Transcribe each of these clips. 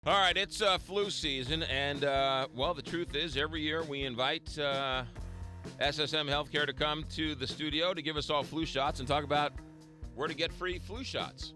All right, it's flu season, and, well, the truth is every year we invite SSM Healthcare to come to the studio to give us all flu shots and talk about where to get free flu shots.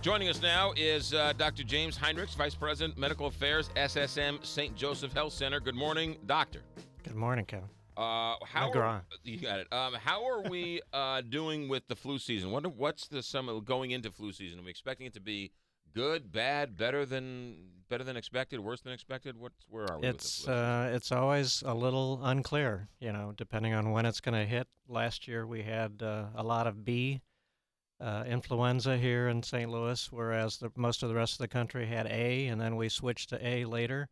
Joining us now is Dr. James Hinricks, Vice President, Medical Affairs, SSM St. Joseph Health Center. Good morning, Doctor. Good morning, Kevin. McGraw. You got it. How are we doing with the flu season? What's the summer going into flu season? Are we expecting it to be good, bad, better than expected, worse than expected? Where are we with the flu? It's always a little unclear, depending on when it's going to hit. Last year we had a lot of B influenza here in St. Louis, whereas most of the rest of the country had A, and then we switched to A later.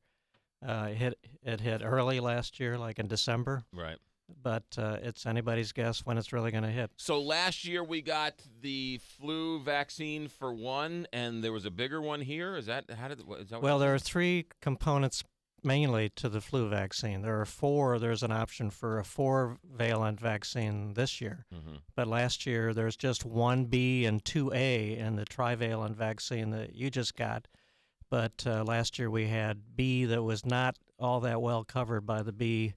It hit early last year, like in December. Right. But it's anybody's guess when it's really going to hit. So last year we got the flu vaccine for one, and there was a bigger one here. Is that Well, there are three components mainly to the flu vaccine. There are four. There's an option for a 4-valent vaccine this year. Mm-hmm. But last year there's just 1B and 2A in the trivalent vaccine that you just got. But last year we had B that was not all that well covered by the B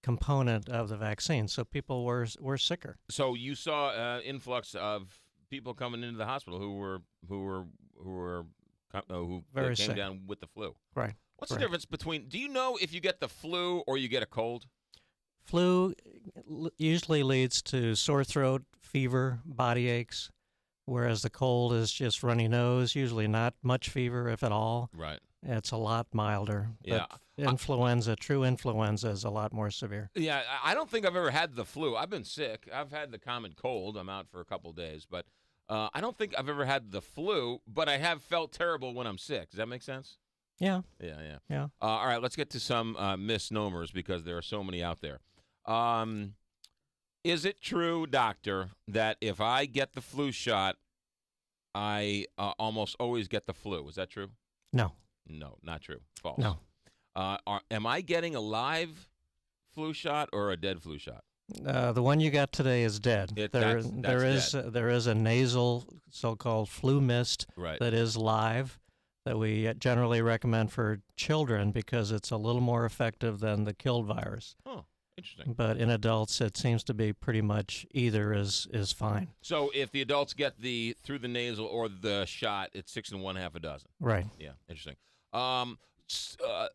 component of the vaccine, so people were sicker. So you saw influx of people coming into the hospital who Very came sick. down with the flu. Right. What's the difference between? Do you know if you get the flu or you get a cold? Flu usually leads to sore throat, fever, body aches, whereas the cold is just runny nose, usually not much fever, if at all. Right. It's a lot milder. Yeah. But true influenza is a lot more severe. Yeah, I don't think I've ever had the flu. I've been sick. I've had the common cold. I'm out for a couple of days. But I don't think I've ever had the flu, but I have felt terrible when I'm sick. Does that make sense? Yeah. Yeah. All right, let's get to some misnomers because there are so many out there. Is it true, doctor, that if I get the flu shot, I almost always get the flu? Is that true? No. No, not true. False. No. Am I getting a live flu shot or a dead flu shot? The one you got today is dead. There is a nasal so-called flu mist that is live that we generally recommend for children because it's a little more effective than the killed virus. Oh, interesting. But in adults, it seems to be pretty much either is fine. So if the adults get through the nasal or the shot, it's 6 1/2 a dozen. Right. Yeah, interesting.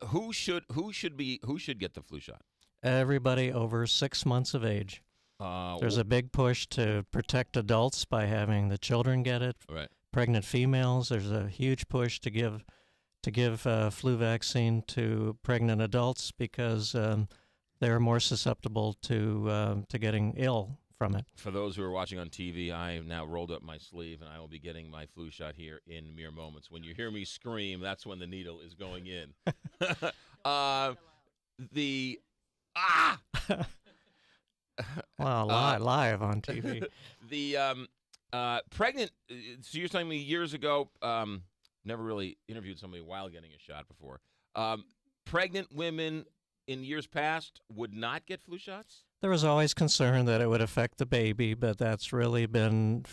Who should get the flu shot? Everybody over 6 months of age. There's a big push to protect adults by having the children get it. Right. Pregnant females. There's a huge push to give flu vaccine to pregnant adults because they're more susceptible to getting ill from it. For those who are watching on TV, I have now rolled up my sleeve, and I will be getting my flu shot here in mere moments. When you hear me scream, that's when the needle is going in. Wow, live on TV. The pregnant. So you're telling me years ago. Never really interviewed somebody while getting a shot before. Pregnant women in years past would not get flu shots? There was always concern that it would affect the baby, but that's really been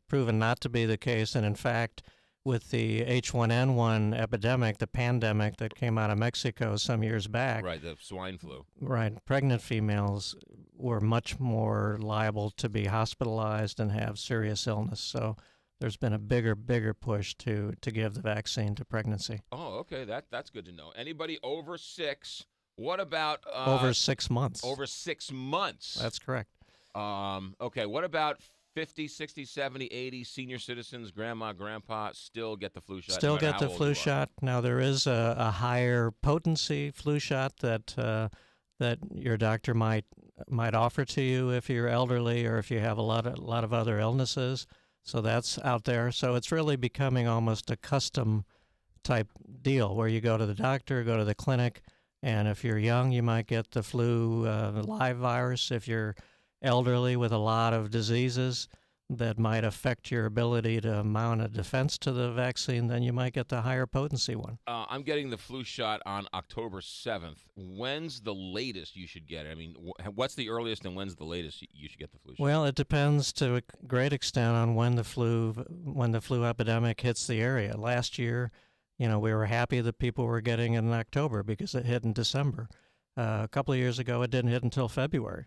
proven not to be the case. And in fact, with the H1N1 epidemic, the pandemic that came out of Mexico some years back. Right, the swine flu. Right, pregnant females were much more liable to be hospitalized and have serious illness. So there's been a bigger push to give the vaccine to pregnancy. Oh, okay, that's good to know. Anybody over 6? What about over 6 months? Over 6 months. That's correct. Okay, what about 50, 60, 70, 80 senior citizens, grandma, grandpa, still get the flu shot? Still get the flu shot. Now, there is a higher potency flu shot that your doctor might offer to you if you're elderly or if you have a lot of other illnesses. So that's out there. So it's really becoming almost a custom type deal where you go to the doctor, go to the clinic, and if you're young, you might get the flu live virus. If you're elderly with a lot of diseases that might affect your ability to mount a defense to the vaccine, then you might get the higher potency one. I'm getting the flu shot on October 7th. When's the latest you should get it? I mean, what's the earliest and when's the latest you should get the flu shot? Well, it depends to a great extent on when the flu epidemic hits the area. Last year, we were happy that people were getting it in October because it hit in December. A couple of years ago, it didn't hit until February.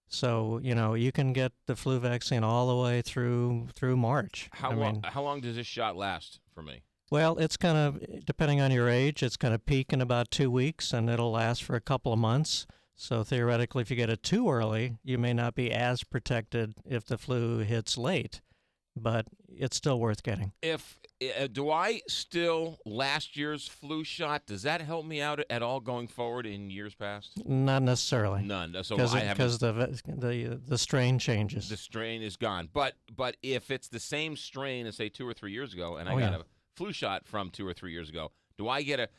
So, you can get the flu vaccine all the way through March. How long does this shot last for me? Well, it's kind of, depending on your age, it's going to peak in about 2 weeks, and it'll last for a couple of months. So theoretically, if you get it too early, you may not be as protected if the flu hits late, but it's still worth getting. Do I still last year's flu shot? Does that help me out at all going forward in years past? Not necessarily. None. So because the strain changes. The strain is gone. But if it's the same strain as say 2 or 3 years ago, and I got a flu shot from 2 or 3 years ago, do I get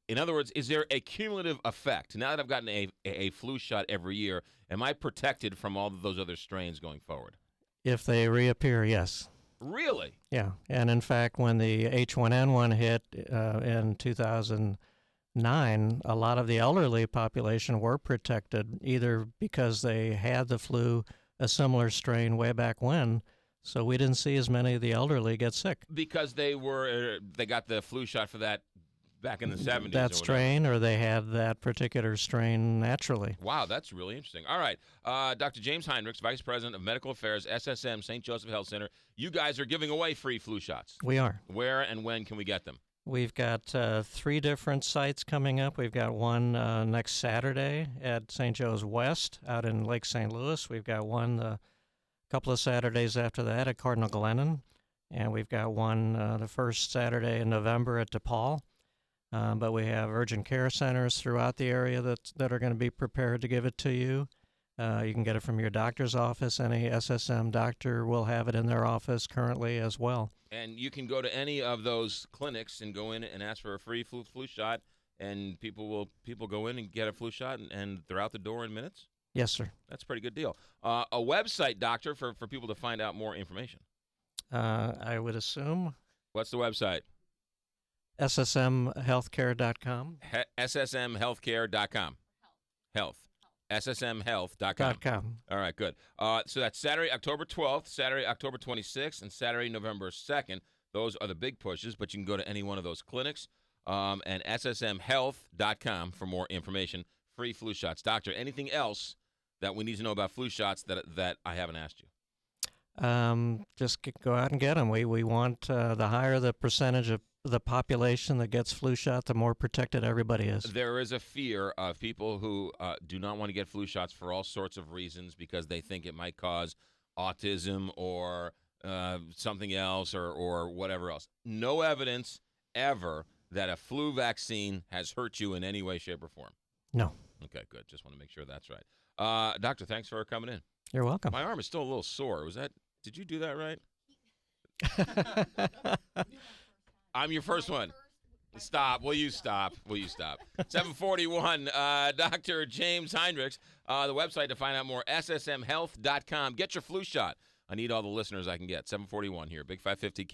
in other words, is there a cumulative effect? Now that I've gotten a flu shot every year, am I protected from all of those other strains going forward? If they reappear, yes. Really? Yeah. And in fact, when the H1N1 hit in 2009, a lot of the elderly population were protected either because they had the flu, a similar strain way back when, so we didn't see as many of the elderly get sick. Because they got the flu shot for that back in the 70s. That strain, or they had that particular strain naturally. Wow, that's really interesting. All right. Dr. James Hinricks, Vice President of Medical Affairs, SSM, St. Joseph Health Center. You guys are giving away free flu shots. We are. Where and when can we get them? We've got 3 different sites coming up. We've got one next Saturday at St. Joe's West out in Lake St. Louis. We've got one a couple of Saturdays after that at Cardinal Glennon. And we've got one the first Saturday in November at DePaul. But we have urgent care centers throughout the area that are going to be prepared to give it to you. You can get it from your doctor's office. Any SSM doctor will have it in their office currently as well. And you can go to any of those clinics and go in and ask for a free flu shot, and people go in and get a flu shot, and they're out the door in minutes? Yes, sir. That's a pretty good deal. A website, doctor, for people to find out more information. I would assume. What's the website? SSMhealthcare.com. SSMhealthcare.com. Health. SSMhealth.com. All right, good. So that's Saturday, October 12th, Saturday, October 26th, and Saturday, November 2nd. Those are the big pushes, but you can go to any one of those clinics and SSMhealth.com for more information. Free flu shots. Doctor, anything else that we need to know about flu shots that I haven't asked you? Just go out and get them. We want the higher the percentage of the population that gets flu shot, the more protected everybody is. There is a fear of people who do not want to get flu shots for all sorts of reasons because they think it might cause autism or something else or whatever else. No evidence ever that a flu vaccine has hurt you in any way, shape, or form. No. Okay, good. Just want to make sure that's right. Doctor, thanks for coming in. You're welcome. My arm is still a little sore. Did you do that right? I'm your first one. Stop. Will you stop? 741, Dr. James Hinricks. The website to find out more, ssmhealth.com. Get your flu shot. I need all the listeners I can get. 741 here, Big 550 K.